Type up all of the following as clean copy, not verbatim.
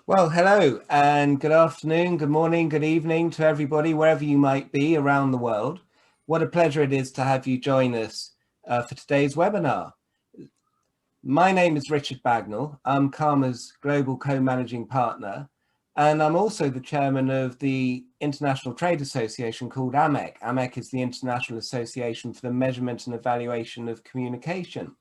Well, hello and good afternoon, good morning, good evening to everybody, wherever you might be around the world. What a pleasure it is to have you join us for today's webinar. My name is Richard Bagnall. I'm Karma's Global Co-Managing Partner, and I'm also the chairman of the International Trade Association called AMEC. AMEC is the International Association for the Measurement and Evaluation of Communication.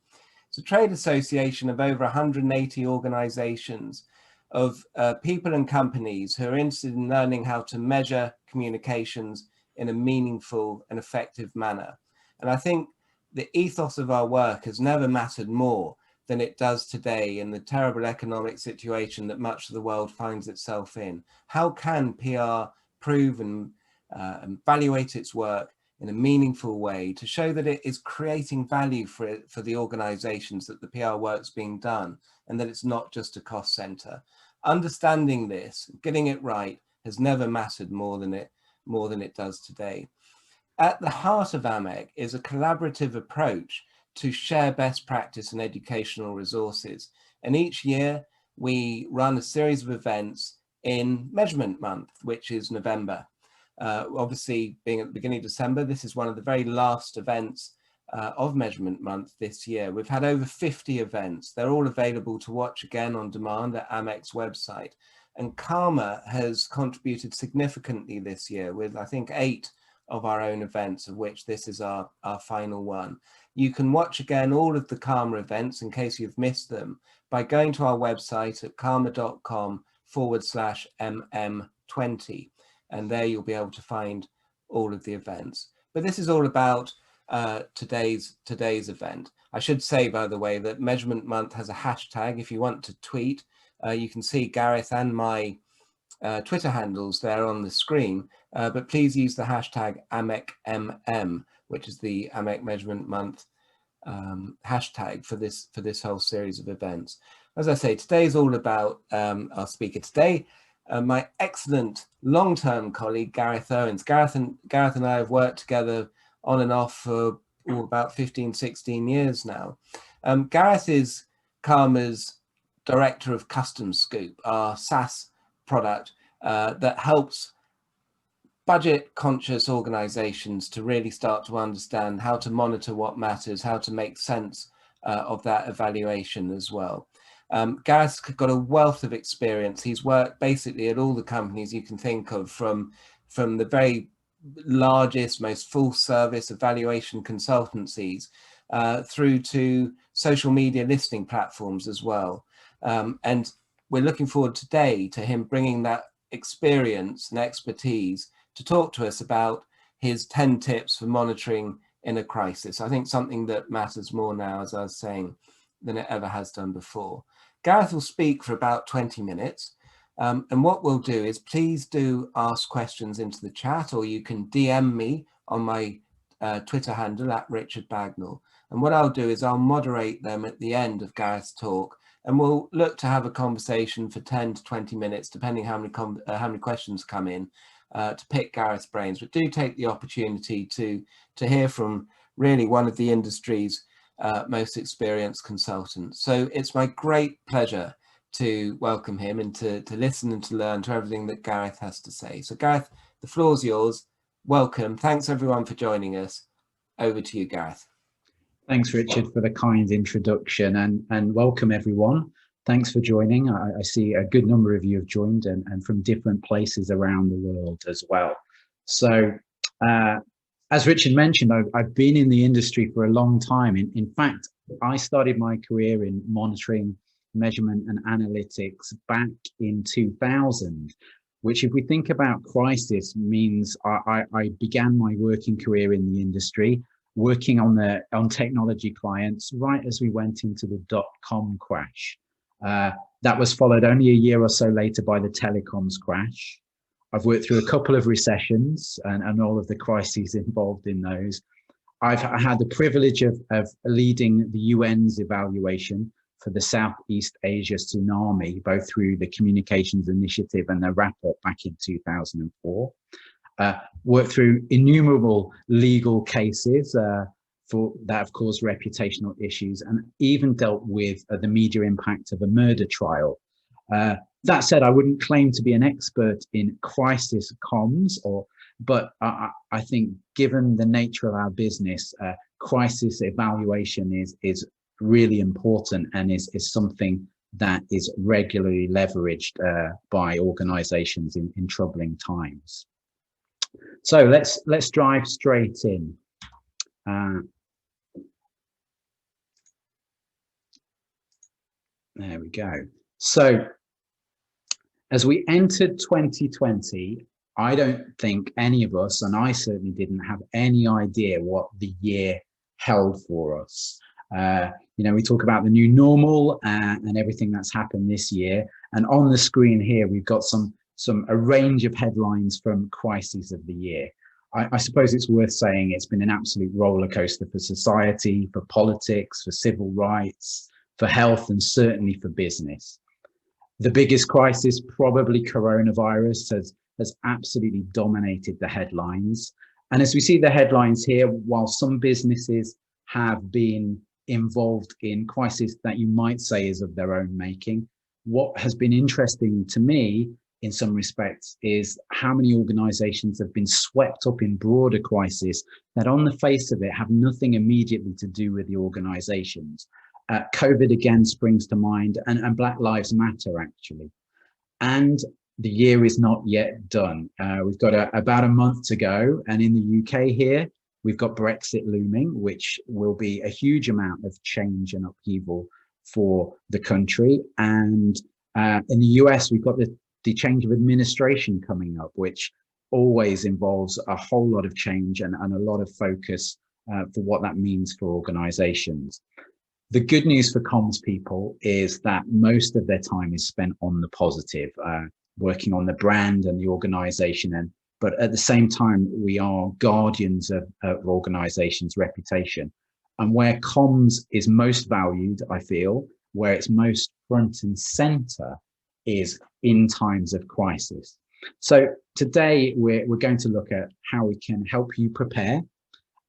It's a trade association of over 180 organizations of people and companies who are interested in learning how to measure communications in a meaningful and effective manner. And I think the ethos of our work has never mattered more than it does today in the terrible economic situation that much of the world finds itself in. How can PR prove and evaluate its work in a meaningful way to show that it is creating value for the organizations, that the PR work's being done, and that it's not just a cost center? Understanding this, getting it right, has never mattered more than it does today. At the heart of AMEC is a collaborative approach to share best practice and educational resources. And each year we run a series of events in Measurement Month, which is November. Obviously, being at the beginning of December, this is one of the very last events of Measurement Month this year. We've had over 50 events. They're all available to watch again on demand at AMEC's website. And Karma has contributed significantly this year with, I think, 8 of our own events, of which this is our final one. You can watch again all of the Karma events in case you've missed them by going to our website at karma.com/mm20. And there you'll be able to find all of the events. But this is all about today's event. I should say, by the way, that Measurement Month has a hashtag. If you want to tweet, you can see Gareth and my Twitter handles there on the screen, but please use the hashtag AMECMM, which is the AMEC Measurement Month hashtag for this whole series of events. As I say, today is all about our speaker today, my excellent long-term colleague, Gareth Owens. Gareth and I have worked together on and off for about 15, 16 years now. Gareth is Karma's Director of Custom Scoop, our SaaS product that helps budget-conscious organizations to really start to understand how to monitor what matters, how to make sense of that evaluation as well. Gareth's got a wealth of experience. He's worked basically at all the companies you can think of, from the very largest, most full service evaluation consultancies through to social media listing platforms as well. And we're looking forward today to him bringing that experience and expertise to talk to us about his 10 tips for monitoring in a crisis. I think something that matters more now, as I was saying, than it ever has done before. Gareth will speak for about 20 minutes. And what we'll do is, please do ask questions into the chat, or you can DM me on my Twitter handle at Richard Bagnall. And what I'll do is I'll moderate them at the end of Gareth's talk, and we'll look to have a conversation for 10 to 20 minutes, depending how many questions come in, to pick Gareth's brains. But do take the opportunity to hear from really one of the industry's most experienced consultants. So it's my great pleasure to welcome him and to listen and to learn to everything that Gareth has to say. So Gareth, the floor's yours. Welcome. Thanks everyone for joining us. Over to you, Gareth. Thanks, Richard, for the kind introduction, and welcome everyone. Thanks for joining. I see a good number of you have joined, and from different places around the world as well. So as Richard mentioned, I've been in the industry for a long time. In fact, I started my career in monitoring, measurement and analytics back in 2000, which, if we think about crisis, means I began my working career in the industry, working on technology clients right as we went into the dot-com crash. That was followed only a year or so later by the telecoms crash. I've worked through a couple of recessions and all of the crises involved in those. I've had the privilege of leading the UN's evaluation for the Southeast Asia tsunami, both through the Communications Initiative and the wrap-up back in 2004. Worked through innumerable legal cases for that have caused reputational issues, and even dealt with the media impact of a murder trial. That said, I wouldn't claim to be an expert in crisis comms, but I think given the nature of our business, crisis evaluation is really important and is something that is regularly leveraged by organizations in troubling times. So let's drive straight in. There we go. So as we entered 2020, I don't think any of us, and I certainly didn't have any idea what the year held for us. You know, we talk about the new normal and everything that's happened this year. And on the screen here, we've got a range of headlines from crises of the year. I suppose it's worth saying it's been an absolute roller coaster for society, for politics, for civil rights, for health, and certainly for business. The biggest crisis, probably coronavirus, has absolutely dominated the headlines. And as we see the headlines here, while some businesses have been involved in crisis that you might say is of their own making, what has been interesting to me in some respects is how many organizations have been swept up in broader crisis that on the face of it have nothing immediately to do with the organizations. COVID again springs to mind, and Black Lives Matter actually. And the year is not yet done. We've got about a month to go, and in the UK here, we've got Brexit looming, which will be a huge amount of change and upheaval for the country. And in the US, we've got the change of administration coming up, which always involves a whole lot of change and a lot of focus for what that means for organizations. The good news for comms people is that most of their time is spent on the positive, working on the brand and the organization. But at the same time, we are guardians of organizations' reputation. And where comms is most valued, I feel, where it's most front and center is in times of crisis. So today we're going to look at how we can help you prepare,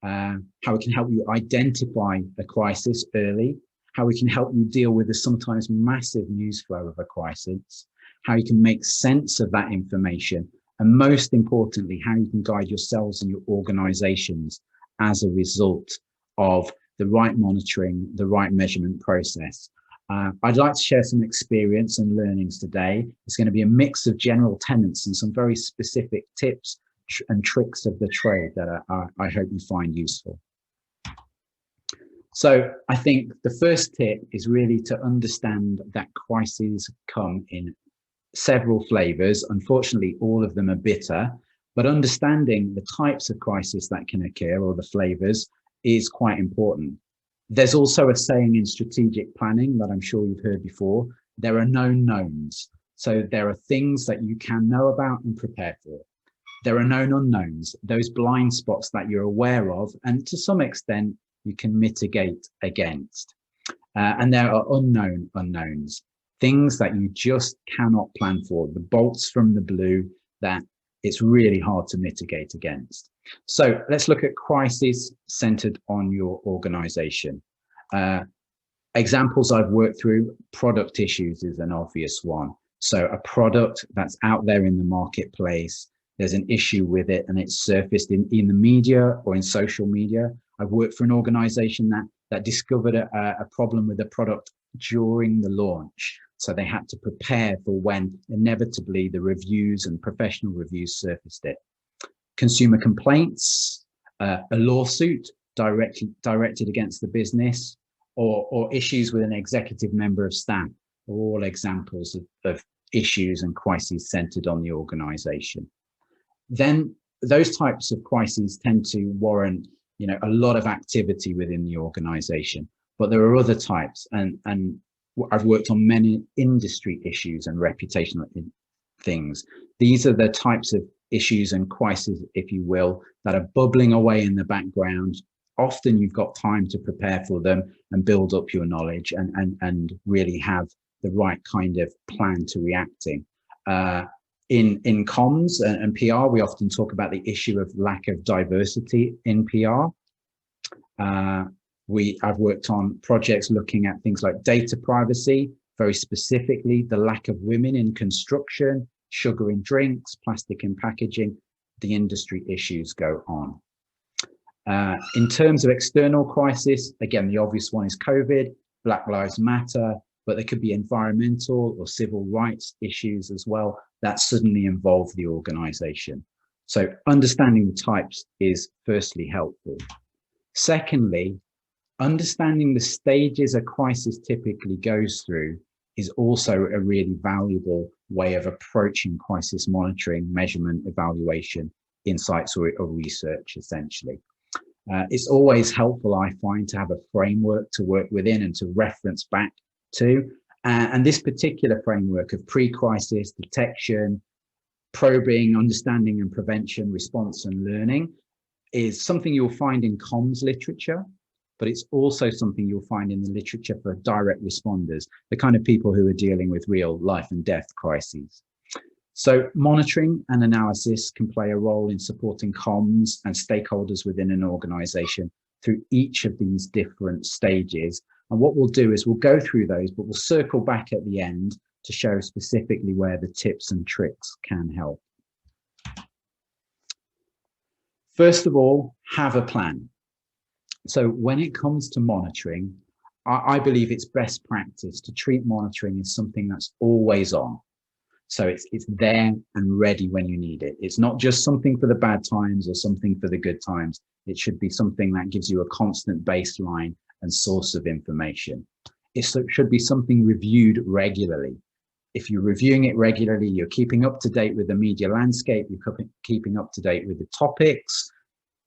how we can help you identify a crisis early, how we can help you deal with the sometimes massive news flow of a crisis, how you can make sense of that information, and most importantly, how you can guide yourselves and your organizations as a result of the right monitoring, the right measurement process. I'd like to share some experience and learnings today. It's going to be a mix of general tenets and some very specific tips and tricks of the trade that I hope you find useful. So I think the first tip is really to understand that crises come in several flavors. Unfortunately, all of them are bitter, but understanding the types of crisis that can occur or the flavors is quite important. There's also a saying in strategic planning that I'm sure you've heard before. There are known knowns. So there are things that you can know about and prepare for. There are known unknowns, those blind spots that you're aware of, and to some extent you can mitigate against. And there are unknown unknowns, things that you just cannot plan for, the bolts from the blue that it's really hard to mitigate against. So let's look at crisis centered on your organization. Examples I've worked through, product issues is an obvious one. So a product that's out there in the marketplace, there's an issue with it and it's surfaced in the media or in social media. I've worked for an organization that discovered a problem with a product during the launch. So they had to prepare for when inevitably the reviews and professional reviews surfaced it. Consumer complaints, a lawsuit directed against the business, or issues with an executive member of staff are all examples of issues and crises centered on the organization. Then those types of crises tend to warrant, a lot of activity within the organization, but there are other types, and I've worked on many industry issues and reputational things. These are the types of issues and crises, if you will, that are bubbling away in the background. Often you've got time to prepare for them and build up your knowledge and really have the right kind of plan to reacting. In comms and PR, we often talk about the issue of lack of diversity in PR. I've worked on projects looking at things like data privacy, Very specifically, the lack of women in construction, sugar in drinks, plastic in packaging, the industry issues go on. In terms of external crisis, again, the obvious one is COVID, Black Lives Matter, but there could be environmental or civil rights issues as well that suddenly involve the organization. So understanding the types is firstly helpful. Secondly, understanding the stages a crisis typically goes through is also a really valuable way of approaching crisis monitoring, measurement, evaluation, insights, or research, essentially. It's always helpful, I find, to have a framework to work within and to reference back to. And this particular framework of pre-crisis, detection, probing, understanding and prevention, response and learning is something you'll find in comms literature, but it's also something you'll find in the literature for direct responders, the kind of people who are dealing with real life and death crises. So monitoring and analysis can play a role in supporting comms and stakeholders within an organization through each of these different stages. And what we'll do is we'll go through those, but we'll circle back at the end to show specifically where the tips and tricks can help. First of all, have a plan. So when it comes to monitoring, I believe it's best practice to treat monitoring as something that's always on. So it's there and ready when you need it. It's not just something for the bad times or something for the good times. It should be something that gives you a constant baseline and source of information. It should be something reviewed regularly. If you're reviewing it regularly, you're keeping up to date with the media landscape, you're keeping up to date with the topics,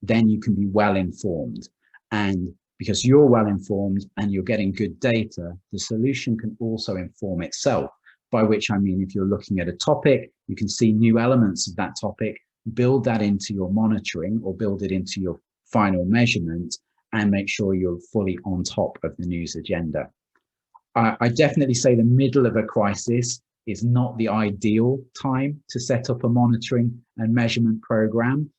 then you can be well informed. And because you're well informed and you're getting good data, the solution can also inform itself. By which I mean, if you're looking at a topic, you can see new elements of that topic, build that into your monitoring or build it into your final measurement and make sure you're fully on top of the news agenda. I definitely say the middle of a crisis is not the ideal time to set up a monitoring and measurement program.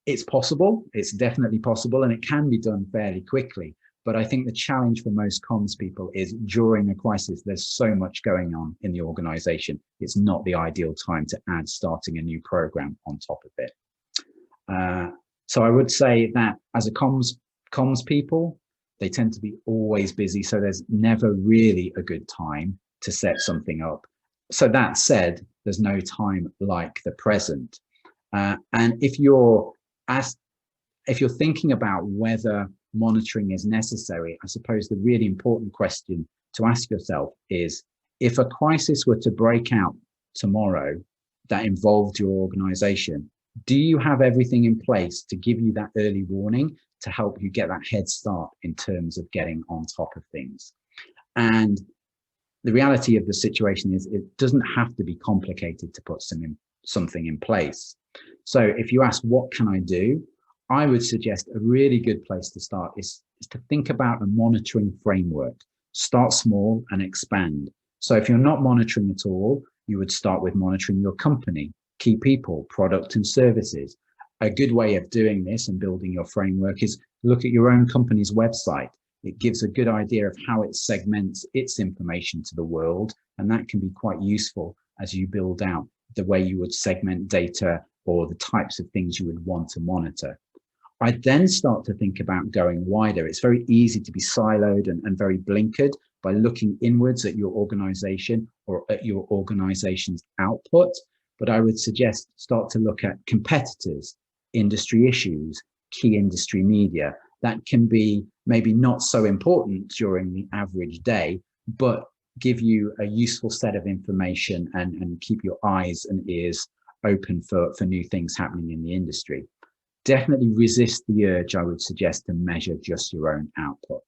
It's possible, it's definitely possible, and it can be done fairly quickly. But I think the challenge for most comms people is during a crisis, there's so much going on in the organization. It's not the ideal time to add starting a new program on top of it. So I would say that as a comms people, they tend to be always busy. So there's never really a good time to set something up. So that said, there's no time like the present. And if you're thinking about whether monitoring is necessary, I suppose the really important question to ask yourself is, if a crisis were to break out tomorrow that involved your organization, do you have everything in place to give you that early warning to help you get that head start in terms of getting on top of things? And the reality of the situation is it doesn't have to be complicated to put something in place. So if you ask, what can I do? I would suggest a really good place to start is to think about a monitoring framework. Start small and expand. So if you're not monitoring at all, you would start with monitoring your company, key people, product and services. A good way of doing this and building your framework is look at your own company's website. It gives a good idea of how it segments its information to the world, and that can be quite useful as you build out the way you would segment data or the types of things you would want to monitor. I then start to think about going wider. It's very easy to be siloed and very blinkered by looking inwards at your organization or at your organization's output. But I would suggest start to look at competitors, industry issues, key industry media. That can be maybe not so important during the average day, but give you a useful set of information and keep your eyes and ears open for new things happening in the industry. Definitely resist the urge, I would suggest, to measure just your own output.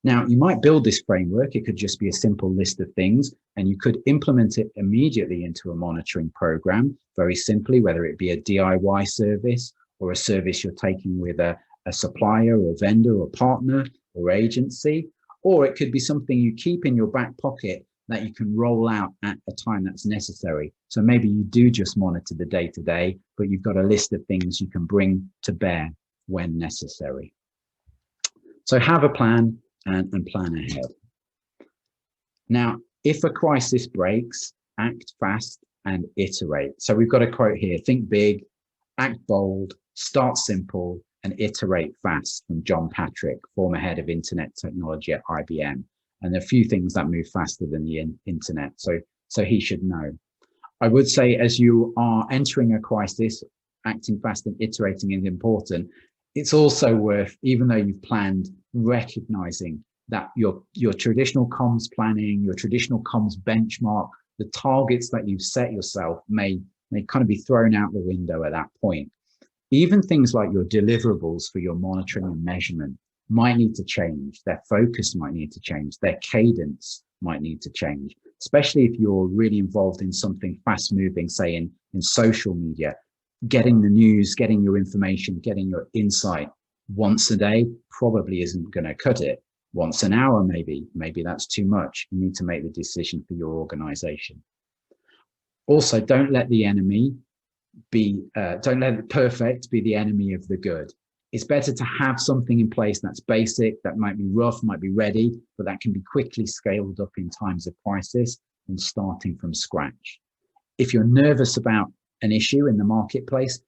Now, you might build this framework. It could just be a simple list of things, and you could implement it immediately into a monitoring program, very simply, whether it be a DIY service or a service you're taking with a supplier or vendor or partner or agency, or it could be something you keep in your back pocket that you can roll out at a time that's necessary. So maybe you do just monitor the day-to-day, but you've got a list of things you can bring to bear when necessary. So have a plan and plan ahead. Now, if a crisis breaks, act fast and iterate. So we've got a quote here: think big, act bold, start simple, and iterate fast, from John Patrick, former head of internet technology at IBM. And there are a few things that move faster than the internet, so he should know. I would say, as you are entering a crisis, acting fast and iterating is important. It's also worth, even though you've planned, recognizing that your traditional comms planning, your traditional comms benchmark, the targets that you've set yourself may kind of be thrown out the window at that point. Even things like your deliverables for your monitoring and measurement might need to change. Their focus might need to change. Their cadence might need to change, especially if you're really involved in something fast moving, say in social media. Getting the news, getting your information, getting your insight once a day probably isn't going to cut it. Once an hour, maybe that's too much. You need to make the decision for your organization. Also, don't let the enemy don't let the perfect be the enemy of the good. It's better to have something in place that's basic, that might be rough, might be ready, but that can be quickly scaled up in times of crisis than starting from scratch. If you're nervous about an issue in the marketplace,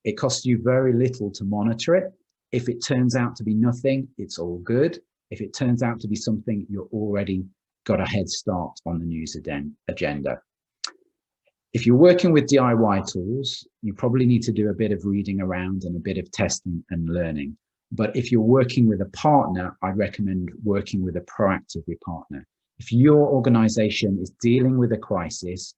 it costs you very little to monitor it. If it turns out to be nothing, it's all good. If it turns out to be something, you're already got a head start on the news agenda. If you're working with DIY tools, you probably need to do a bit of reading around and a bit of testing and learning. But if you're working with a partner, I recommend working with a proactive partner. If your organization is dealing with a crisis,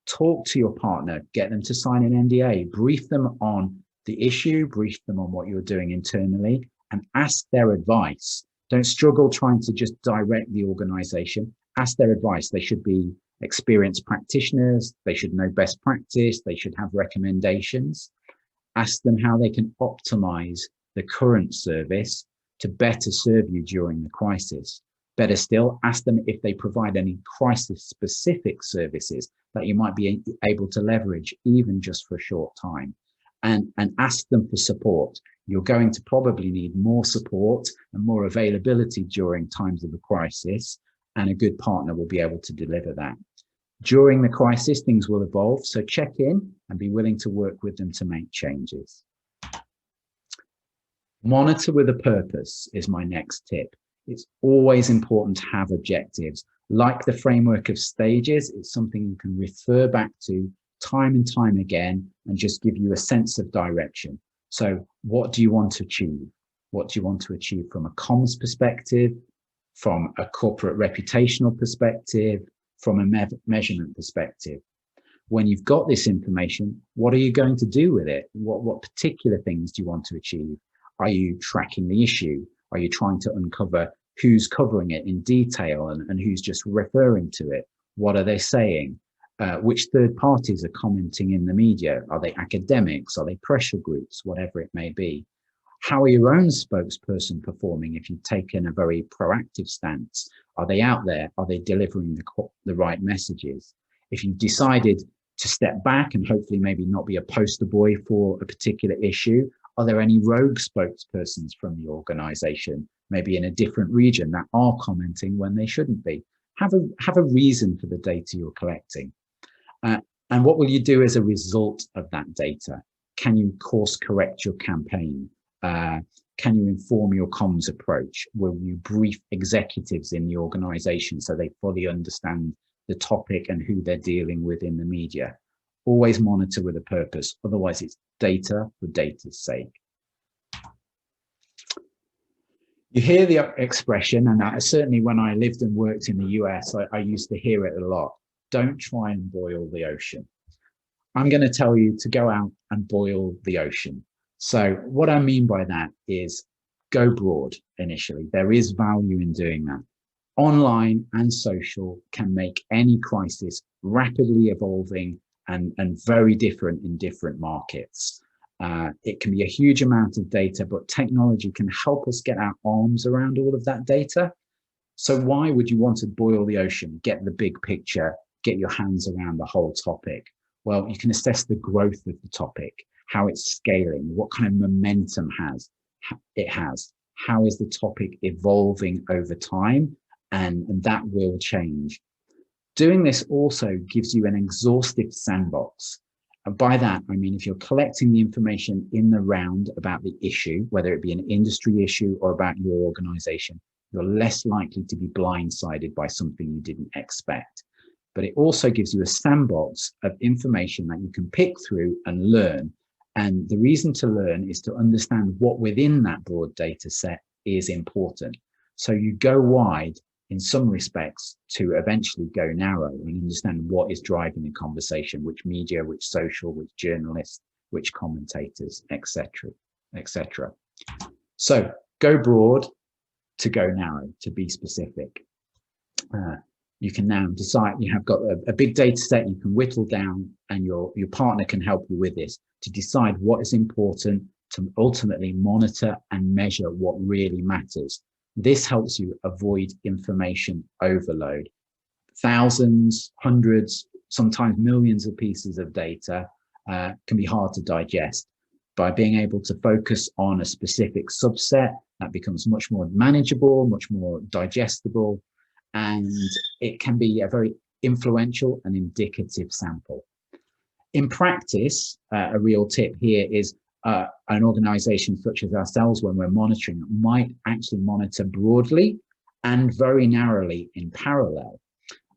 talk to your partner, get them to sign an NDA, brief them on the issue, brief them on what you're doing internally, and ask their advice. Don't struggle trying to just direct the organization. Ask their advice. They should be experienced practitioners. They should know best practice. They should have recommendations. Ask them how they can optimize the current service to better serve you during the crisis. Better still, ask them if they provide any crisis-specific services that you might be able to leverage, even just for a short time. And ask them for support. You're going to probably need more support and more availability during times of a crisis, and a good partner will be able to deliver that. During the crisis, things will evolve, so check in and be willing to work with them to make changes. Monitor with a purpose is my next tip. It's always important to have objectives. Like the framework of stages, it's something you can refer back to time and time again and just give you a sense of direction. So what do you want to achieve? What do you want to achieve from a comms perspective, from a corporate reputational perspective, from a measurement perspective? When you've got this information, what are you going to do with it? What particular things do you want to achieve? Are you tracking the issue? Are you trying to uncover who's covering it in detail and who's just referring to it? What are they saying? Which third parties are commenting in the media? Are they academics? Are they pressure groups? Whatever it may be. How are your own spokesperson performing if you've taken a very proactive stance? Are they out there? Are they delivering the right messages? If you've decided to step back and hopefully maybe not be a poster boy for a particular issue, are there any rogue spokespersons from the organization, maybe in a different region, that are commenting when they shouldn't be? Have a reason for the data you're collecting. And what will you do as a result of that data? Can you course correct your campaign? Can you inform your comms approach? Will you brief executives in the organization so they fully understand the topic and who they're dealing with in the media? Always monitor with a purpose. Otherwise, it's data for data's sake. You hear the expression, and certainly when I lived and worked in the US, I used to hear it a lot. Don't try and boil the ocean. I'm going to tell you to go out and boil the ocean. So what I mean by that is go broad initially. There is value in doing that. Online and social can make any crisis rapidly evolving and very different in different markets. It can be a huge amount of data, but technology can help us get our arms around all of that data. So why would you want to boil the ocean, get the big picture, get your hands around the whole topic? Well, you can assess the growth of the topic, how it's scaling, what kind of momentum it has, how is the topic evolving over time, and that will change. Doing this also gives you an exhaustive sandbox. And by that, I mean, if you're collecting the information in the round about the issue, whether it be an industry issue or about your organization, you're less likely to be blindsided by something you didn't expect. But it also gives you a sandbox of information that you can pick through and learn. And the reason to learn is to understand what within that broad data set is important. So you go wide in some respects to eventually go narrow and understand what is driving the conversation, which media, which social, which journalists, which commentators, etc., etc. So go broad to go narrow, to be specific. You can now decide, you have got a big data set you can whittle down, and your partner can help you with this to decide what is important, to ultimately monitor and measure what really matters. This helps you avoid information overload. Thousands, hundreds, sometimes millions of pieces of data can be hard to digest. By being able to focus on a specific subset, that becomes much more manageable, much more digestible, and it can be a very influential and indicative sample. In practice, a real tip here is an organization such as ourselves, when we're monitoring, might actually monitor broadly and very narrowly in parallel.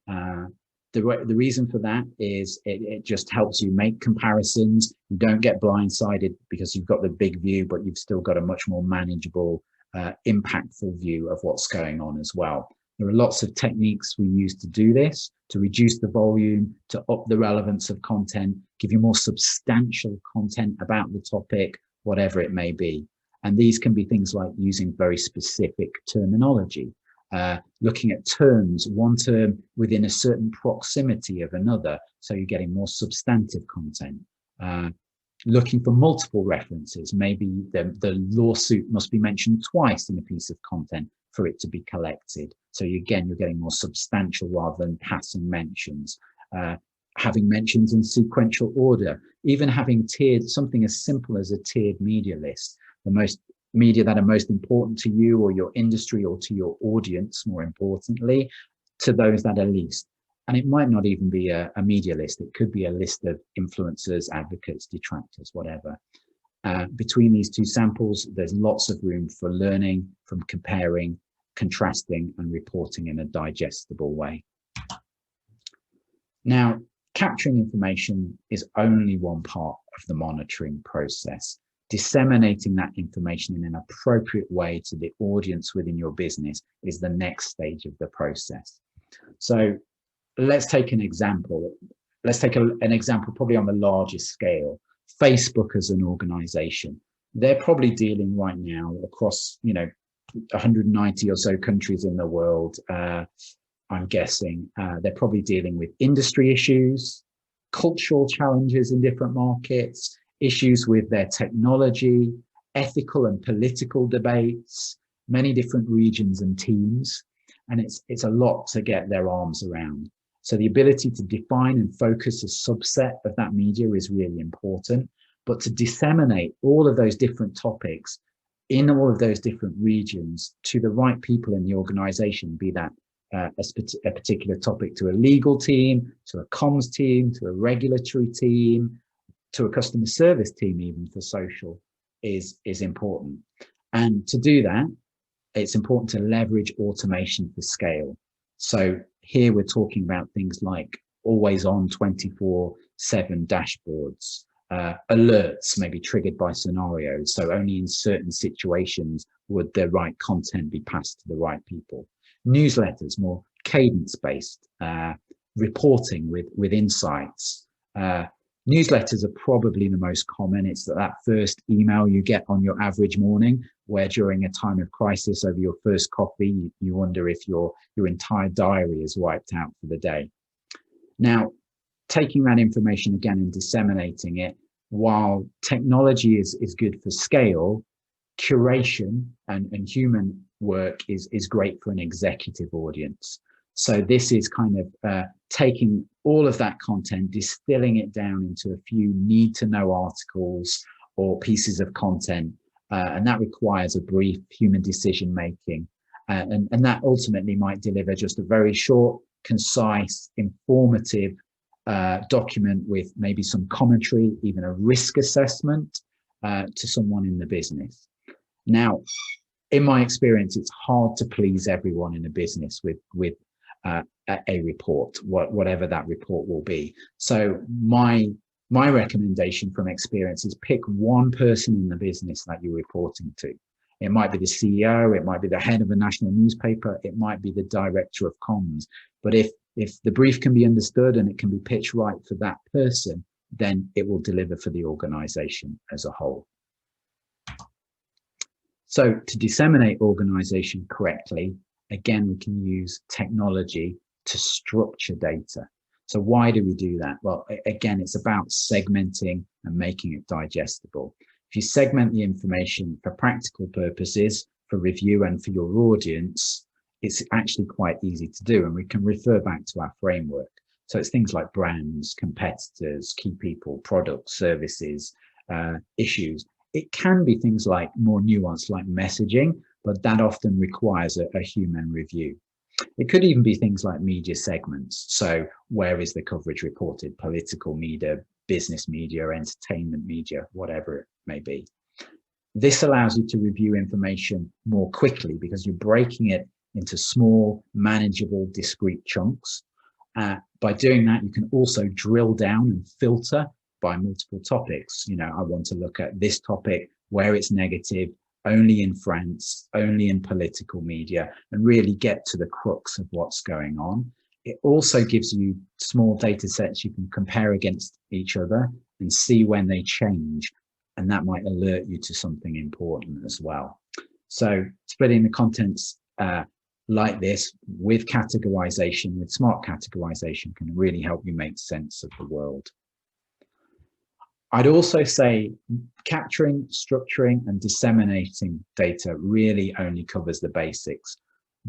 The reason for that is it just helps you make comparisons. You don't get blindsided because you've got the big view, but you've still got a much more manageable, impactful view of what's going on as well. There are lots of techniques we use to do this, to reduce the volume, to up the relevance of content, give you more substantial content about the topic, whatever it may be. And these can be things like using very specific terminology, looking at terms, one term within a certain proximity of another, so you're getting more substantive content. Looking for multiple references, maybe the lawsuit must be mentioned twice in a piece of content for it to be collected. So you're getting more substantial rather than passing mentions. Having mentions in sequential order, even having tiered, something as simple as a tiered media list, the most media that are most important to you or your industry or to your audience, more importantly, to those that are least. And it might not even be a media list. It could be a list of influencers, advocates, detractors, whatever. Between these two samples, there's lots of room for learning from comparing, contrasting, and reporting in a digestible way. Now, capturing information is only one part of the monitoring process. Disseminating that information in an appropriate way to the audience within your business is the next stage of the process. So let's take an example. Let's take an example probably on the largest scale. Facebook as an organization. They're probably dealing right now across, 190 or so countries in the world. I'm guessing they're probably dealing with industry issues, cultural challenges in different markets, issues with their technology, ethical and political debates, many different regions and teams. And it's a lot to get their arms around. So the ability to define and focus a subset of that media is really important, but to disseminate all of those different topics in all of those different regions to the right people in the organization, be that a particular topic to a legal team, to a comms team, to a regulatory team, to a customer service team, even for social, is important. And to do that, it's important to leverage automation for scale. So here we're talking about things like always on 24/7 dashboards, alerts maybe triggered by scenarios. So only in certain situations would the right content be passed to the right people. Newsletters, more cadence-based, reporting with insights. Newsletters are probably the most common. It's that first email you get on your average morning, where during a time of crisis over your first coffee, you wonder if your entire diary is wiped out for the day. Now, taking that information again and disseminating it, while technology is good for scale, curation and human work is great for an executive audience. So this is kind of taking all of that content, distilling it down into a few need-to-know articles or pieces of content, and that requires a brief human decision-making And that ultimately might deliver just a very short, concise, informative document with maybe some commentary, even a risk assessment to someone in the business. Now, in my experience, it's hard to please everyone in a business with a report, whatever that report will be. So my recommendation from experience is pick one person in the business that you're reporting to. It might be the CEO, it might be the head of a national newspaper, it might be the director of comms. But if the brief can be understood and it can be pitched right for that person, then it will deliver for the organization as a whole. So to disseminate organization correctly, again, we can use technology to structure data. So why do we do that? Well, again, it's about segmenting and making it digestible. If you segment the information for practical purposes, for review and for your audience, it's actually quite easy to do. And we can refer back to our framework. So it's things like brands, competitors, key people, products, services, issues. It can be things like more nuanced, like messaging, but that often requires a human review. It could even be things like media segments. So where is the coverage reported? Political media, business media, entertainment media, whatever it may be. This allows you to review information more quickly because you're breaking it into small, manageable, discrete chunks. By doing that, you can also drill down and filter by multiple topics. You know, I want to look at this topic where it's negative, only in France, only in political media, and really get to the crux of what's going on. It also gives you small data sets you can compare against each other and see when they change. And that might alert you to something important as well. So splitting the contents like this with categorization, with smart categorization, can really help you make sense of the world. I'd also say capturing, structuring, and disseminating data really only covers the basics.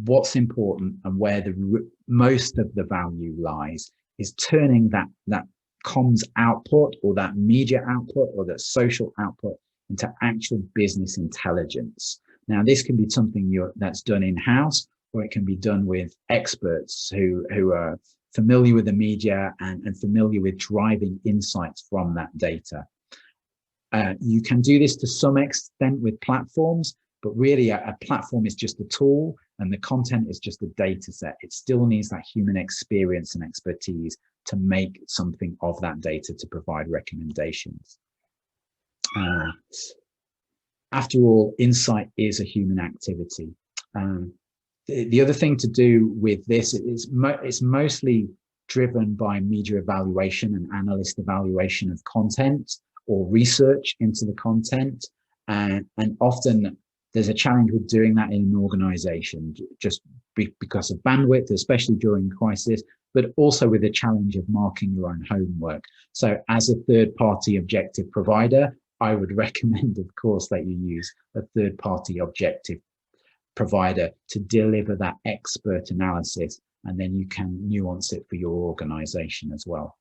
What's important and where the most of the value lies is turning that comms output or that media output or that social output into actual business intelligence. Now, this can be something that's done in-house, or it can be done with experts who are familiar with the media and familiar with driving insights from that data. You can do this to some extent with platforms, but really a platform is just a tool and the content is just a data set. It still needs that human experience and expertise to make something of that data to provide recommendations. After all, insight is a human activity. The other thing to do with this is it's mostly driven by media evaluation and analyst evaluation of content or research into the content. And often there's a challenge with doing that in an organization, just because of bandwidth, especially during crisis, but also with the challenge of marking your own homework. So as a third-party objective provider, I would recommend, of course, that you use a third-party objective provider to deliver that expert analysis, and then you can nuance it for your organization as well.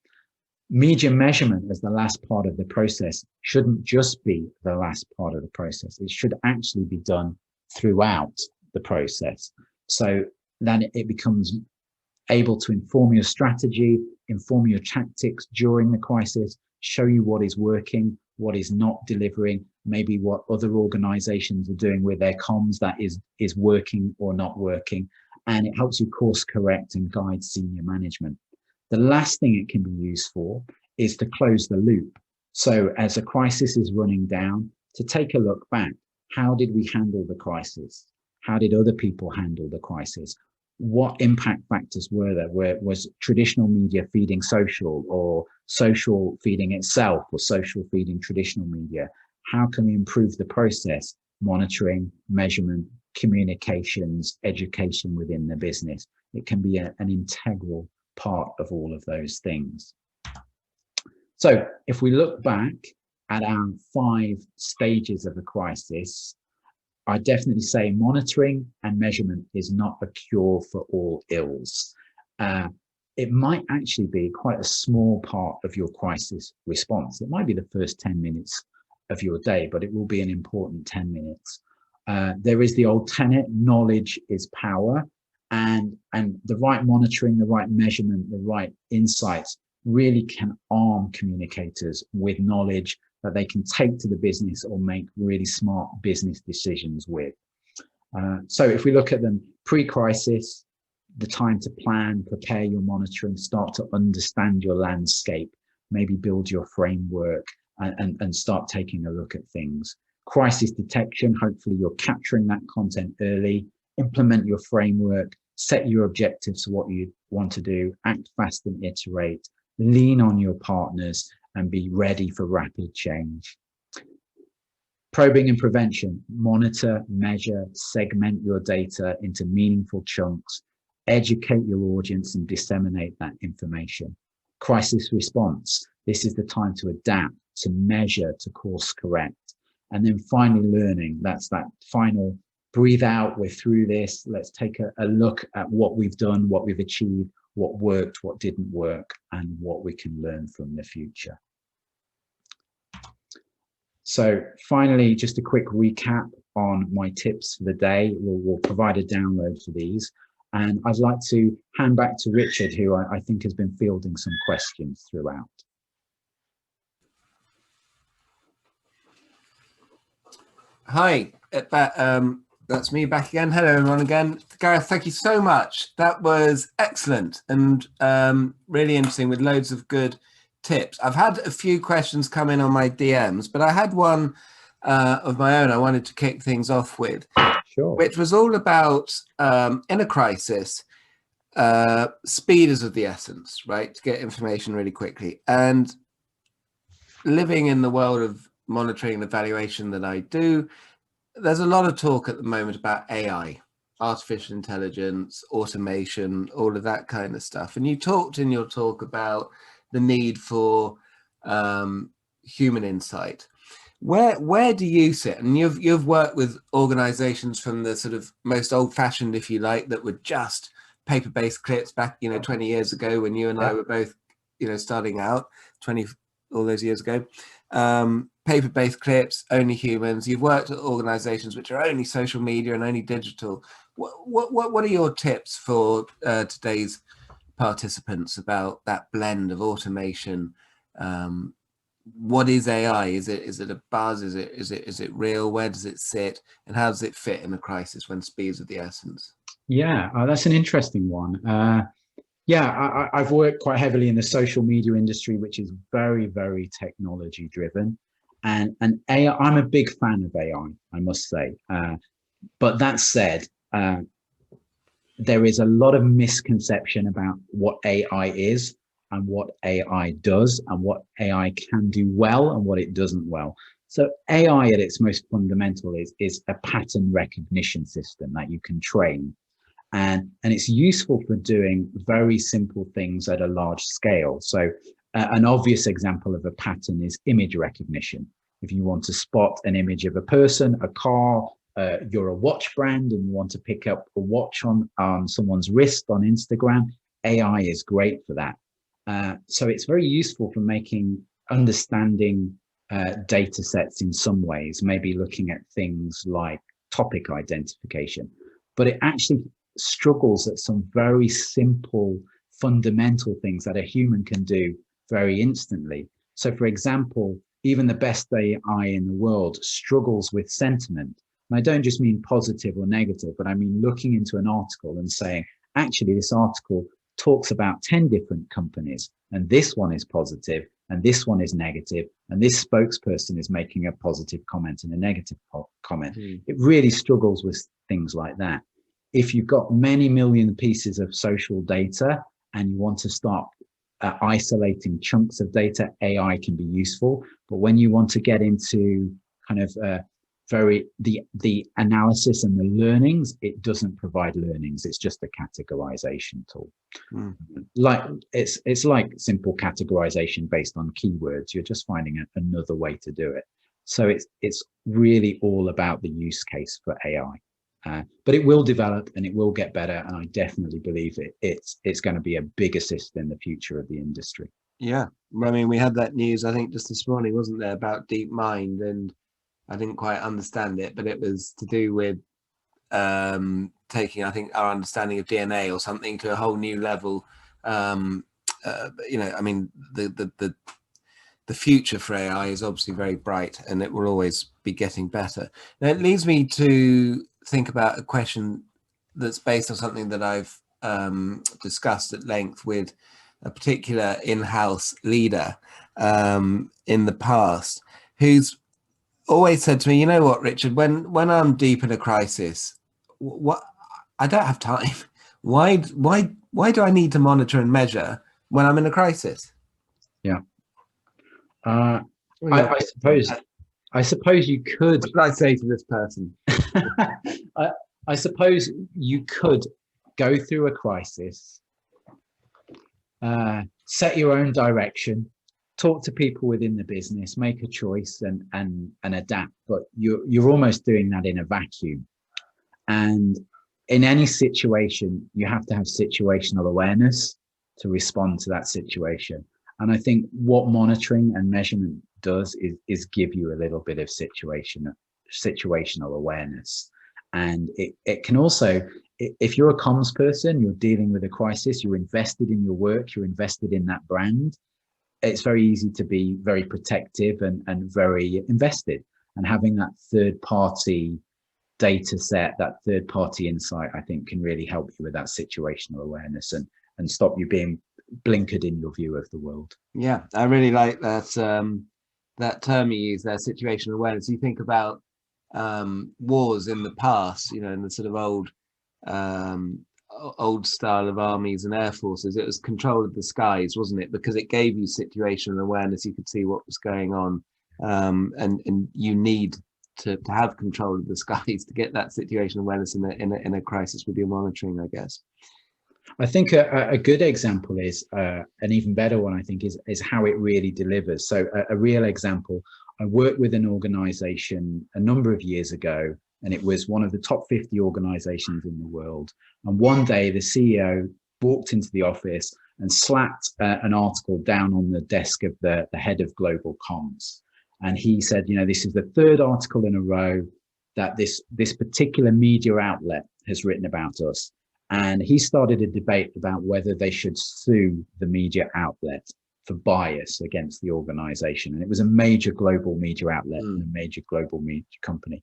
Media measurement as the last part of the process shouldn't just be the last part of the process. It should actually be done throughout the process, so that it becomes able to inform your strategy, inform your tactics during the crisis, show you what is working, what is not delivering, maybe what other organizations are doing with their comms that is working or not working. And it helps you course correct and guide senior management. The last thing it can be used for is to close the loop. So as a crisis is running down, to take a look back. How did we handle the crisis? How did other people handle the crisis? What impact factors were there? Was traditional media feeding social, or social feeding itself, or social feeding traditional media? How can we improve the process? Monitoring, measurement, communications, education within the business. It can be an integral part of all of those things. So if we look back at our 5 stages of a crisis, I definitely say monitoring and measurement is not a cure for all ills. It might actually be quite a small part of your crisis response. It might be the first 10 minutes of your day, but it will be an important 10 minutes. There is the old tenet, knowledge is power, and the right monitoring, the right measurement, the right insights really can arm communicators with knowledge that they can take to the business or make really smart business decisions with. So if we look at them pre-crisis, the time to plan, prepare your monitoring, start to understand your landscape, maybe build your framework and start taking a look at things. Crisis detection, hopefully you're capturing that content early, implement your framework, set your objectives for what you want to do, act fast and iterate, lean on your partners and be ready for rapid change. Probing and prevention, monitor, measure, segment your data into meaningful chunks, educate your audience and disseminate that information. Crisis response, this is the time to adapt, to measure, to course correct. And then finally learning, that's that final breathe out, we're through this, let's take a look at what we've done, what we've achieved, what worked, what didn't work, and what we can learn from the future. So finally, just a quick recap on my tips for the day. We'll provide a download for these. And I'd like to hand back to Richard, who I think has been fielding some questions throughout. Hi, that's me back again. Hello, everyone again. Gareth, thank you so much. That was excellent and really interesting with loads of good tips. I've had a few questions come in on my DMs, but I had one of my own I wanted to kick things off with, Sure. Which was all about, in a crisis, speed is of the essence, right? To get information really quickly. And living in the world of monitoring and evaluation that I do, there's a lot of talk at the moment about AI, artificial intelligence, automation, all of that kind of stuff. And you talked in your talk about the need for human insight. Where do you sit? And you've worked with organizations from the sort of most old-fashioned, if you like, that were just paper-based clips back, 20 years ago when you and I were both, starting out 20 all those years ago. Paper-based clips, only humans. You've worked at organizations which are only social media and only digital. What are your tips for today's participants about that blend of automation? What is AI? Is it a buzz? Is it real? Where does it sit? And how does it fit in a crisis when speed's of the essence? Yeah, that's an interesting one. I've worked quite heavily in the social media industry, which is very, very technology driven. And AI, I'm a big fan of AI, I must say. But that said, there is a lot of misconception about what AI is and what AI does and what AI can do well and what it doesn't well. So AI at its most fundamental is a pattern recognition system that you can train. And it's useful for doing very simple things at a large scale. So an obvious example of a pattern is image recognition. If you want to spot an image of a person, a car, you're a watch brand and you want to pick up a watch on someone's wrist on Instagram, AI is great for that. So it's very useful for understanding data sets in some ways, maybe looking at things like topic identification, but it actually struggles at some very simple, fundamental things that a human can do very instantly. So for example, even the best AI in the world struggles with sentiment. And I don't just mean positive or negative, but I mean looking into an article and saying, actually, this article talks about 10 different companies, and this one is positive, and this one is negative, and this spokesperson is making a positive comment and a negative comment. It really struggles with things like that. If you've got many million pieces of social data and you want to start isolating chunks of data, AI can be useful. But when you want to get into kind of the analysis and the learnings, it doesn't provide learnings. It's just a categorization tool. Like it's like simple categorization based on keywords. You're just finding another way to do it. So it's really all about the use case for AI. But it will develop and it will get better, and I definitely believe it's going to be a big assist in the future of the industry. Yeah, I mean, we had that news, I think, just this morning, wasn't there, about DeepMind, and I didn't quite understand it, but it was to do with taking, I think, our understanding of DNA or something to a whole new level. You know, I mean, the future for AI is obviously very bright, and it will always be getting better. Now, it leads me to think about a question that's based on something that I've discussed at length with a particular in-house leader in the past, who's always said to me, you know what, Richard, when I'm deep in a crisis, what I don't have time. Why do I need to monitor and measure when I'm in a crisis? Yeah. I suppose you could. What should I say to this person? I suppose you could go through a crisis, set your own direction, talk to people within the business, make a choice, and adapt. But you're almost doing that in a vacuum. And in any situation, you have to have situational awareness to respond to that situation. And I think what monitoring and measurement does is give you a little bit of situational awareness. And it can also, if you're a comms person, you're dealing with a crisis, you're invested in your work, you're invested in that brand, it's very easy to be very protective and very invested. And having that third party data set, that third party insight, I think can really help you with that situational awareness and stop you being blinkered in your view of the world. Yeah, I really like that that term you use there, situational awareness. You think about wars in the past, you know, in the sort of old style of armies and air forces. It was control of the skies, wasn't it? Because it gave you situational awareness. You could see what was going on, and you need to have control of the skies to get that situational awareness in a crisis with your monitoring, I guess. I think a good example is an even better one, I think, is how it really delivers. So a real example, I worked with an organization a number of years ago, and it was one of the top 50 organizations in the world. And one day the CEO walked into the office and slapped an article down on the desk of the head of global comms. And he said, you know, this is the third article in a row that this particular media outlet has written about us. And he started a debate about whether they should sue the media outlet for bias against the organization. And it was a major global media outlet and a major global media company.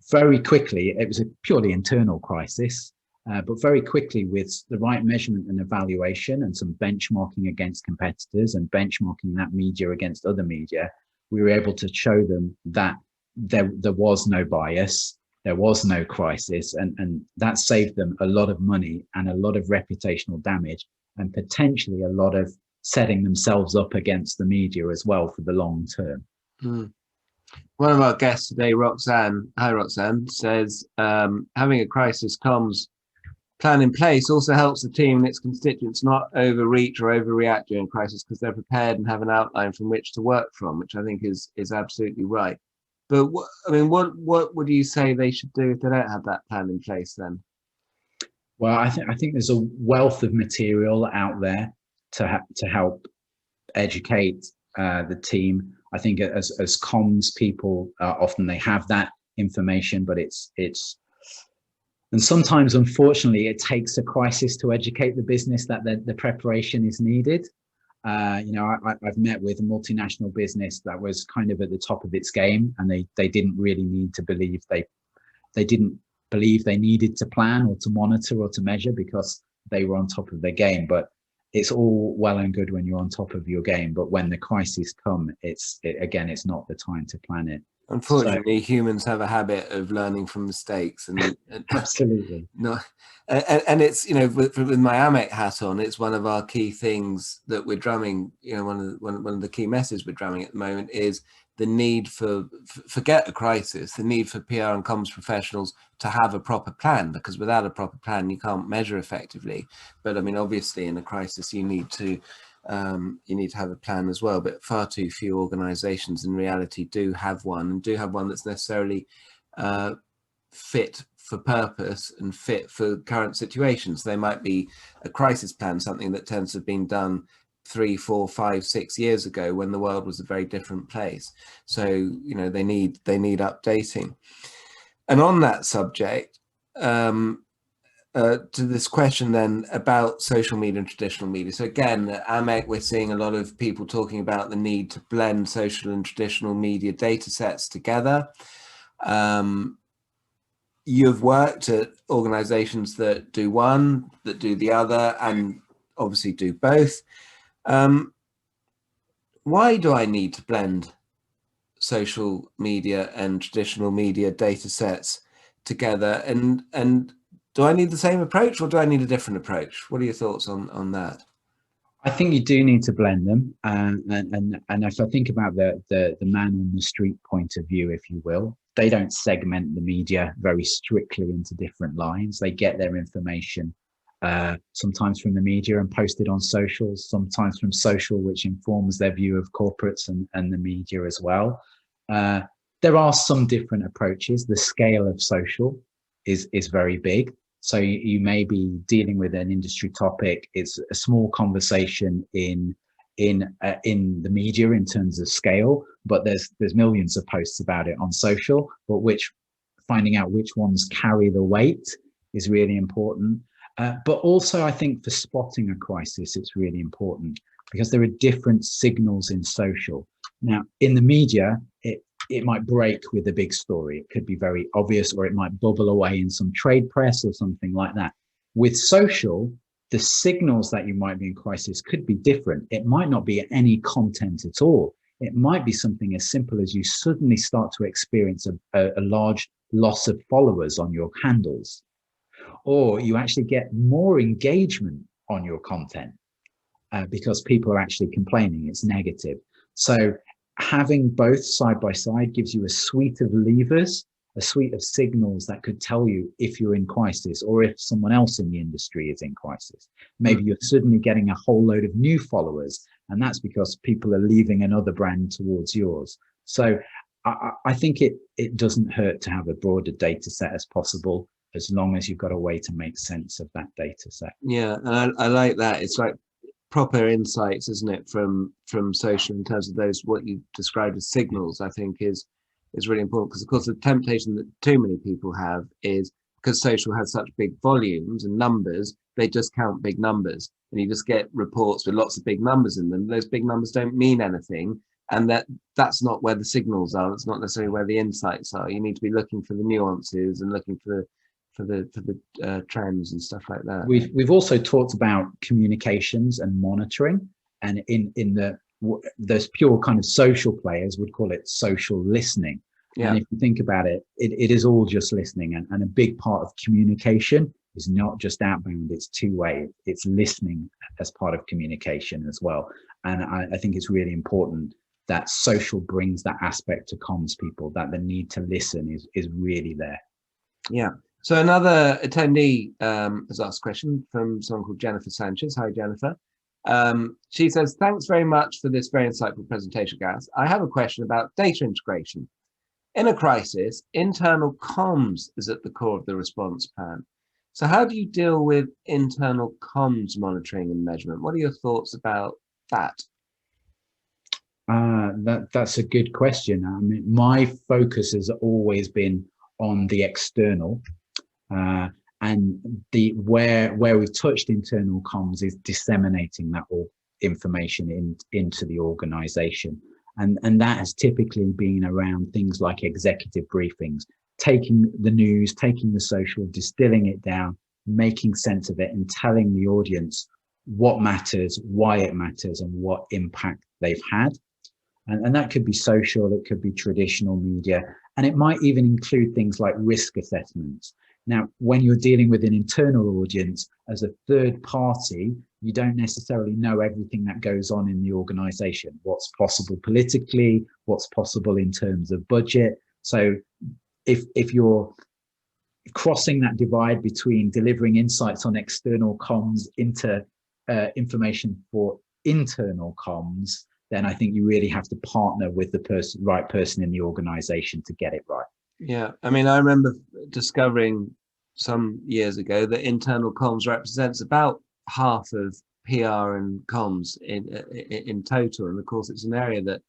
Very quickly, it was a purely internal crisis, but very quickly, with the right measurement and evaluation and some benchmarking against competitors and benchmarking that media against other media, we were able to show them that there was no bias. There was no crisis, and that saved them a lot of money and a lot of reputational damage, and potentially a lot of setting themselves up against the media as well for the long term. One of our guests today, Roxanne, hi Roxanne, says having a crisis comms plan in place also helps the team and its constituents not overreach or overreact during crisis, because they're prepared and have an outline from which to work from, which I think is absolutely right. But what would you say they should do if they don't have that plan in place then? Well, I think there's a wealth of material out there to help educate the team. I think as comms people, often they have that information, but it's and sometimes, unfortunately, it takes a crisis to educate the business that the preparation is needed. You know, I've met with a multinational business that was kind of at the top of its game, and they didn't really need to believe they didn't believe they needed to plan or to monitor or to measure because they were on top of their game. But it's all well and good when you're on top of your game, but when the crises come, it's not the time to plan it. Unfortunately, humans have a habit of learning from mistakes, and absolutely no, and it's, you know, with my AMEC hat on, it's one of our key things that we're drumming. You know, one of the key messages we're drumming at the moment is the need for forget a crisis, the need for PR and comms professionals to have a proper plan, because without a proper plan, you can't measure effectively. But I mean, obviously, in a crisis, you need to have a plan as well, but far too few organizations in reality do have one, and do have one that's necessarily fit for purpose and fit for current situations. They might be a crisis plan, something that tends to have been done 3, 4, 5, 6 years ago when the world was a very different place. So, you know, they need updating. And on that subject, to this question then about social media and traditional media. So again, at AMEC, we're seeing a lot of people talking about the need to blend social and traditional media data sets together. You've worked at organizations that do one, that do the other, and obviously do both. Why do I need to blend social media and traditional media data sets together? And do I need the same approach, or do I need a different approach? What are your thoughts on that? I think you do need to blend them, and if I think about the man on the street point of view, if you will, they don't segment the media very strictly into different lines. They get their information sometimes from the media and post it on socials, sometimes from social, which informs their view of corporates and the media as well. There are some different approaches. The scale of social is very big. So you may be dealing with an industry topic. It's a small conversation in the media in terms of scale, but there's millions of posts about it on social. But finding out which ones carry the weight is really important. But also, I think for spotting a crisis, it's really important because there are different signals in social. Now, in the media, it might break with a big story. It could be very obvious, or it might bubble away in some trade press or something like that. With social, the signals that you might be in crisis could be different. It might not be any content at all. It might be something as simple as you suddenly start to experience a large loss of followers on your handles, or you actually get more engagement on your content because people are actually complaining. It's negative. So having both side by side gives you a suite of levers, a suite of signals that could tell you if you're in crisis or if someone else in the industry is in crisis. Maybe you're suddenly getting a whole load of new followers, and that's because people are leaving another brand towards yours. So I think it doesn't hurt to have a broader data set as possible, as long as you've got a way to make sense of that data set. Yeah, and I like that. It's like proper insights, isn't it, from social, in terms of those, what you described as signals, I think is really important. Because of course the temptation that too many people have is, because social has such big volumes and numbers, they just count big numbers, and you just get reports with lots of big numbers in them. Those big numbers don't mean anything, and that's not where the signals are. That's not necessarily where the insights are. You need to be looking for the nuances and looking for the trends and stuff like that. We've also talked about communications and monitoring, and in those pure kind of social players would call it social listening. Yeah. And if you think about it, it is all just listening, and a big part of communication is not just outbound, it's two-way. It's listening as part of communication as well. And I think it's really important that social brings that aspect to comms people, that the need to listen is really there. Yeah. So another attendee has asked a question from someone called Jennifer Sanchez. Hi, Jennifer. She says, thanks very much for this very insightful presentation, Gareth. I have a question about data integration. In a crisis, internal comms is at the core of the response plan. So how do you deal with internal comms monitoring and measurement? What are your thoughts about that? That's a good question. I mean, my focus has always been on the external. And where we've touched internal comms is disseminating that information into the organization. And that has typically been around things like executive briefings, taking the news, taking the social, distilling it down, making sense of it, and telling the audience what matters, why it matters, and what impact they've had. And that could be social, it could be traditional media, and it might even include things like risk assessments. Now, when you're dealing with an internal audience as a third party, you don't necessarily know everything that goes on in the organization, what's possible politically, what's possible in terms of budget. So if you're crossing that divide between delivering insights on external comms into information for internal comms, then I think you really have to partner with the right person in the organization to get it right. Yeah, I mean, I remember discovering some years ago that internal comms represents about half of PR and comms in total. And of course, it's an area that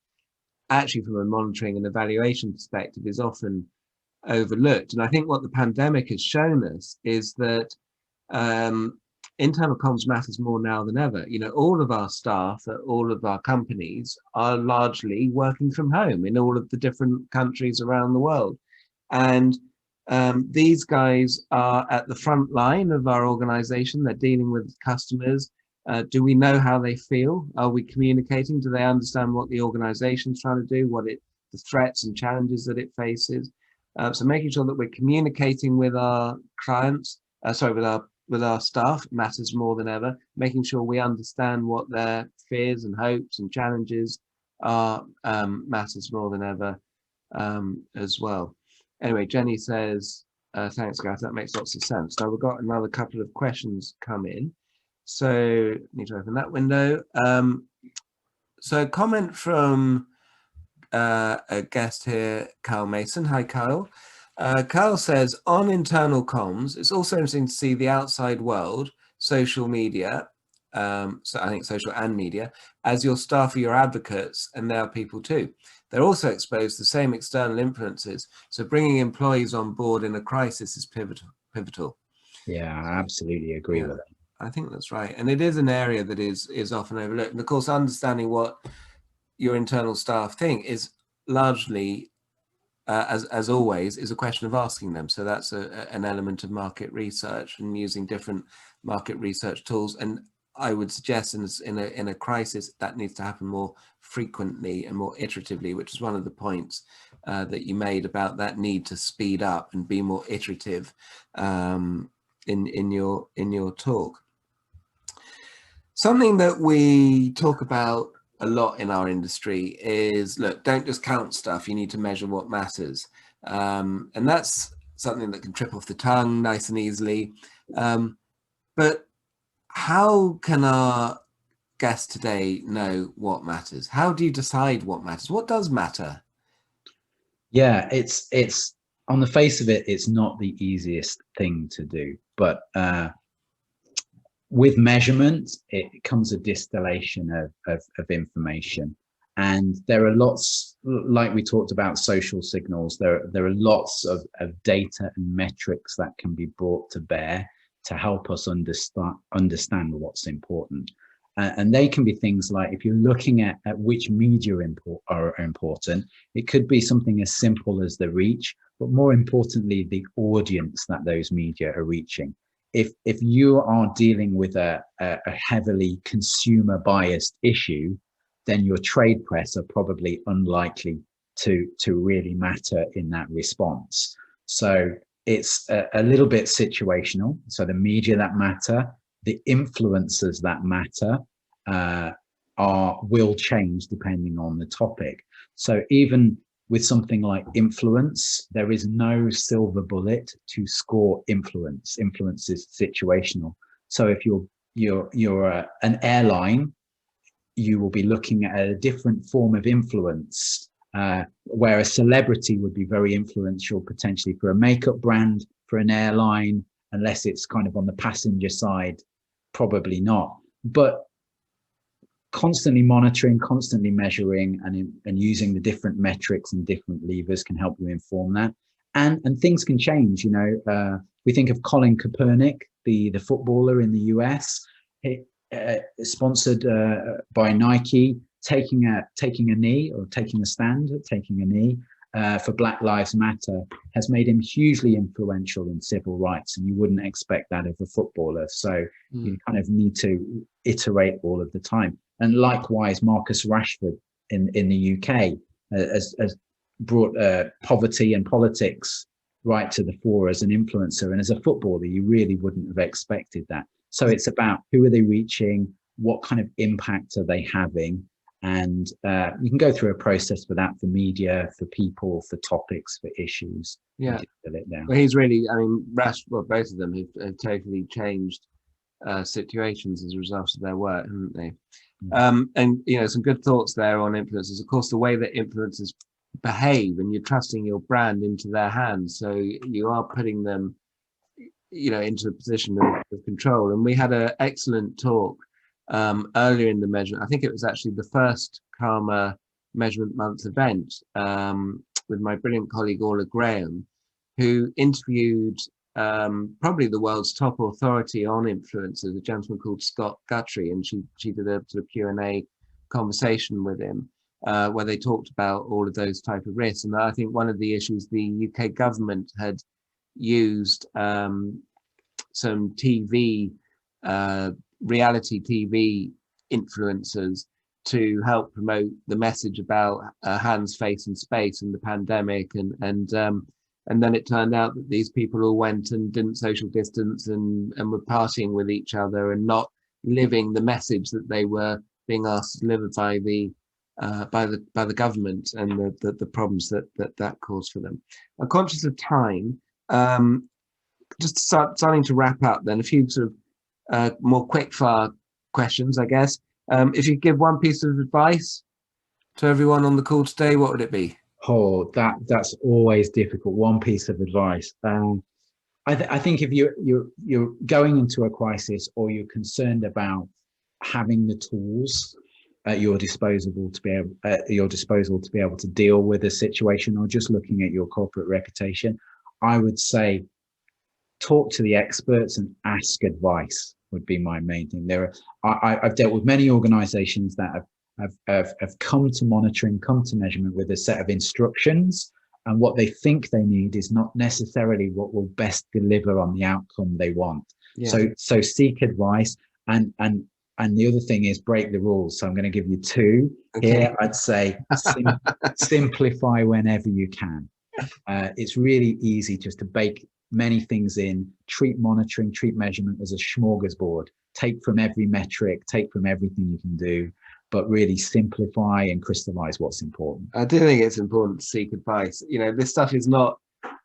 actually from a monitoring and evaluation perspective is often overlooked. And I think what the pandemic has shown us is that internal comms matters more now than ever. You know, all of our staff at all of our companies are largely working from home in all of the different countries around the world. And these guys are at the front line of our organization. They're dealing with customers. Do we know how they feel? Are we communicating? Do they understand what the organization's trying to do, the threats and challenges that it faces? So making sure that we're communicating with our clients, with our staff matters more than ever. Making sure we understand what their fears and hopes and challenges are matters more than ever as well. Anyway, Jenny says, thanks, Gareth, that makes lots of sense. Now we've got another couple of questions come in. So need to open that window. So a comment from a guest here, Kyle Mason. Hi, Kyle. Kyle says, on internal comms, it's also interesting to see the outside world, social media, so I think social and media, as your staff are your advocates, and they are people too. They're also exposed to the same external influences. So bringing employees on board in a crisis is pivotal. Yeah, I absolutely agree with it. I think that's right. And it is an area that is often overlooked. And of course, understanding what your internal staff think is largely, as always, is a question of asking them. So that's an element of market research and using different market research tools. And I would suggest in a crisis that needs to happen more frequently and more iteratively, which is one of the points that you made about that need to speed up and be more iterative in your talk. Something that we talk about a lot in our industry is, look, don't just count stuff, you need to measure what matters. And that's something that can trip off the tongue nice and easily. But how can our guests today know what matters? How do you decide what matters? What does matter? Yeah, it's on the face of it, it's not the easiest thing to do, but with measurement, it comes a distillation of information. And there are lots, like we talked about social signals, there are lots of data and metrics that can be brought to bear to help us understand what's important. And they can be things like, if you're looking at which media are important, it could be something as simple as the reach, but more importantly, the audience that those media are reaching. If you are dealing with a heavily consumer biased issue, then your trade press are probably unlikely to really matter in that response. So it's a little bit situational. So the media that matter, the influencers that matter will change depending on the topic. So even with something like influence, there is no silver bullet to score influence. Influence is situational. So if you're an airline, you will be looking at a different form of influence, where a celebrity would be very influential potentially for a makeup brand, for an airline, unless it's kind of on the passenger side, probably not. But constantly monitoring, constantly measuring, and using the different metrics and different levers can help you inform that. And things can change. You know, we think of Colin Kaepernick, the footballer in the US, sponsored by Nike, taking a knee or taking a stand, taking a knee for Black Lives Matter has made him hugely influential in civil rights, and you wouldn't expect that of a footballer. So you kind of need to iterate all of the time. And likewise, Marcus Rashford in the UK has brought poverty and politics right to the fore as an influencer. And as a footballer, you really wouldn't have expected that. So it's about who are they reaching, what kind of impact are they having, and you can go through a process for that, for media, for people, for topics, for issues. Yeah, it down. Well, he's really, I mean, both of them have totally changed situations as a result of their work, haven't they? And you know, some good thoughts there on influencers. Of course, the way that influencers behave, and you're trusting your brand into their hands, so you are putting them, you know, into a position of control. And we had an excellent talk earlier in the measurement. I think it was actually the first Karma Measurement Month event with my brilliant colleague Orla Graham, who interviewed probably the world's top authority on influencers, a gentleman called Scott Guthrie, and she did a sort of Q&A conversation with him where they talked about all of those type of risks. And I think one of the issues, the UK government had used some TV, reality TV influencers to help promote the message about hands, face and space in the pandemic, and then it turned out that these people all went and didn't social distance and were partying with each other and not living the message that they were being asked to deliver by the government, and the problems that caused for them. I'm conscious of time. Just starting to wrap up then, a few sort of more quick-fire questions, I guess. If you give one piece of advice to everyone on the call today, what would it be? Oh, that's always difficult. One piece of advice. I think if you're going into a crisis, or you're concerned about having the tools at your disposal to be able to deal with a situation, or just looking at your corporate reputation, I would say talk to the experts and ask advice would be my main thing. I've dealt with many organizations that have come to monitoring, come to measurement with a set of instructions, and what they think they need is not necessarily what will best deliver on the outcome they want. Yeah. So seek advice, and the other thing is break the rules. So I'm going to give you two. Okay. Here I'd say simplify whenever you can. It's really easy just to bake many things in. Treat monitoring, treat measurement as a smorgasbord. Take from every metric, take from everything you can do, but really simplify and crystallize what's important. I do think it's important to seek advice. You know, this stuff is not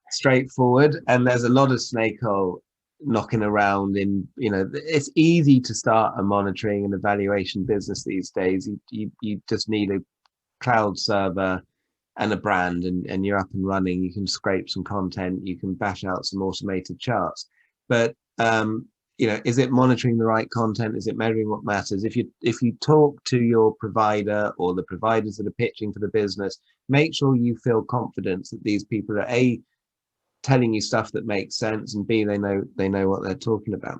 straightforward, and there's a lot of snake oil knocking around in, you know, it's easy to start a monitoring and evaluation business these days. You just need a cloud server and a brand, and you're up and running. You can scrape some content, you can bash out some automated charts, but you know, is it monitoring the right content? Is it measuring what matters? If you talk to your provider or the providers that are pitching for the business, make sure you feel confident that these people are A, telling you stuff that makes sense, and B, they know what they're talking about.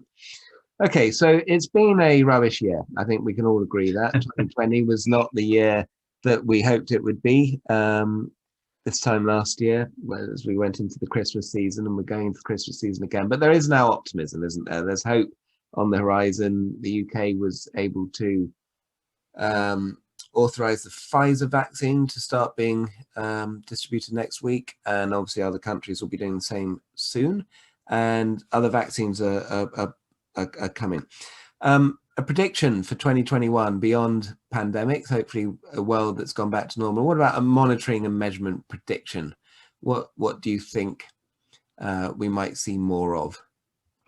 Okay, so it's been a rubbish year. I think we can all agree that 2020 was not the year that we hoped it would be. This time last year, as we went into the Christmas season, and we're going into the Christmas season again. But there is now optimism, isn't there? There's hope on the horizon. The UK was able to authorize the Pfizer vaccine to start being distributed next week, and obviously other countries will be doing the same soon, and other vaccines are coming. A prediction for 2021 beyond pandemics, hopefully a world that's gone back to normal. What about a monitoring and measurement prediction? What do you think we might see more of?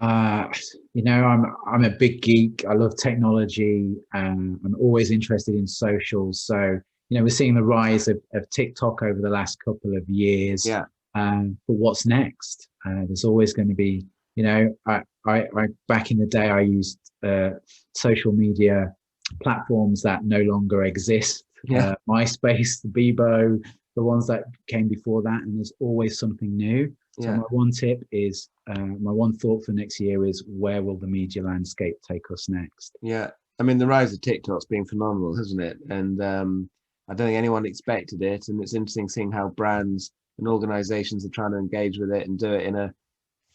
You know, I'm a big geek. I love technology, and I'm always interested in social. So, you know, we're seeing the rise of TikTok over the last couple of years. Yeah. But what's next? There's always going to be, you know, I back in the day, I used social media platforms that no longer exist. Yeah. MySpace, Bebo, the ones that came before that, and there's always something new. So yeah. My one tip is, my one thought for next year is, where will the media landscape take us next? Yeah, I mean, the rise of TikTok's been phenomenal, hasn't it? And I don't think anyone expected it. And it's interesting seeing how brands and organizations are trying to engage with it and do it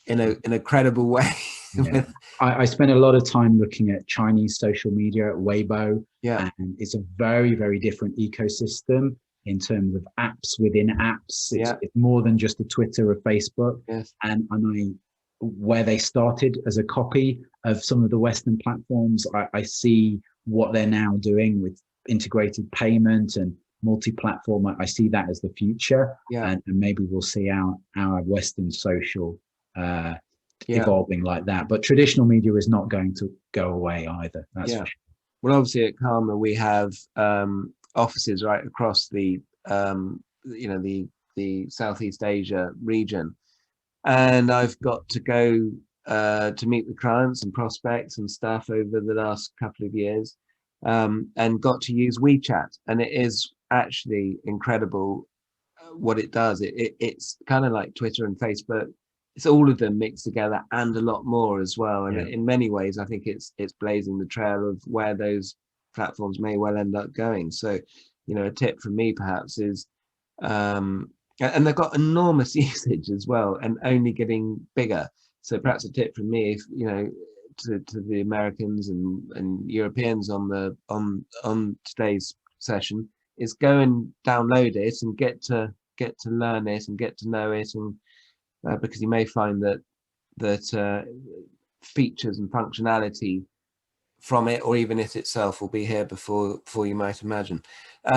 in a credible way. Yeah. I spent a lot of time looking at Chinese social media, at Weibo. Yeah, and it's a very, very different ecosystem in terms of apps within apps. It's more than just a Twitter or Facebook. Yes. And where they started as a copy of some of the Western platforms, I see what they're now doing with integrated payment and multi-platform. I see that as the future. Yeah. And maybe we'll see our Western social evolving like that. But traditional media is not going to go away either. That's for sure. Well, obviously at Karma we have offices right across the you know, the Southeast Asia region, and I've got to go to meet with clients and prospects and stuff over the last couple of years, and got to use WeChat, and it is actually incredible what it does. It's kind of like Twitter and Facebook. It's all of them mixed together and a lot more as well. And in many ways, I think it's blazing the trail of where those platforms may well end up going. So, you know, a tip from me perhaps is, and they've got enormous usage as well, and only getting bigger. So perhaps a tip from me, if you know, to the Americans and Europeans on today's session, is go and download it and get to learn it and get to know it, and because you may find that features and functionality from it, or even it itself, will be here before you might imagine.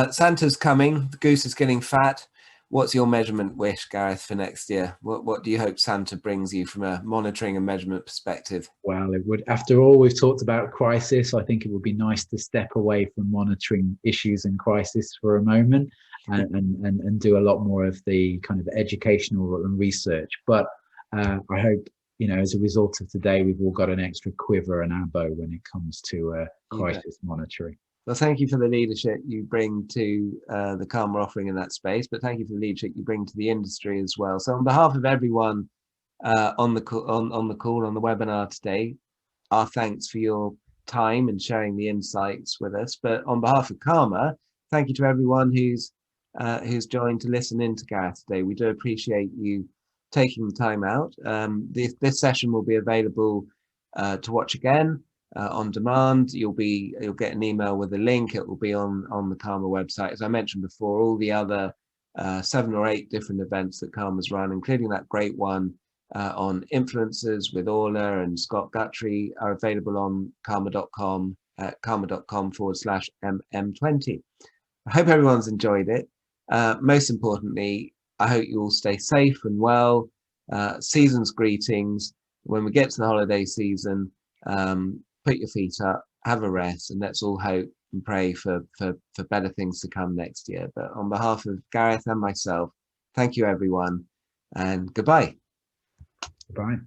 Santa's coming, the goose is getting fat. What's your measurement wish, Gareth, for next year? What do you hope Santa brings you from a monitoring and measurement perspective? Well, it would, after all we've talked about crisis, I think it would be nice to step away from monitoring issues and crisis for a moment, and do a lot more of the kind of educational and research. But I hope, you know, as a result of today, we've all got an extra quiver and our bow when it comes to crisis monitoring. Well, thank you for the leadership you bring to the CARMA offering in that space, but thank you for the leadership you bring to the industry as well. So on behalf of everyone on the call, on the webinar today, our thanks for your time and sharing the insights with us. But on behalf of CARMA, thank you to everyone who's joined to listen in to Gareth today. We do appreciate you taking the time out. This session will be available to watch again on demand. You'll get an email with a link. It will be on the CARMA website. As I mentioned before, all the other 7 or 8 different events that CARMA's run, including that great one on influencers with Orla and Scott Guthrie, are available on karma.com at karma.com/mm20. I hope everyone's enjoyed it. Most importantly, I hope you all stay safe and well. Season's greetings. When we get to the holiday season, put your feet up, have a rest, and let's all hope and pray for better things to come next year. But on behalf of Gareth and myself, thank you everyone, and goodbye. Goodbye.